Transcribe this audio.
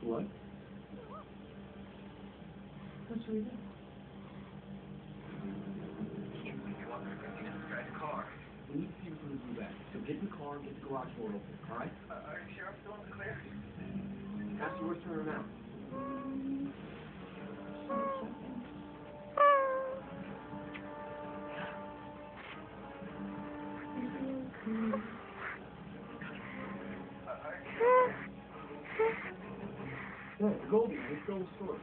What? What should we do? We need to see what's in the blue bag. So get in the car and get the garage door open, alright? Are you sure I'm still in the clear? That's the worst turn around. Yeah, Goldie, let's go to the store.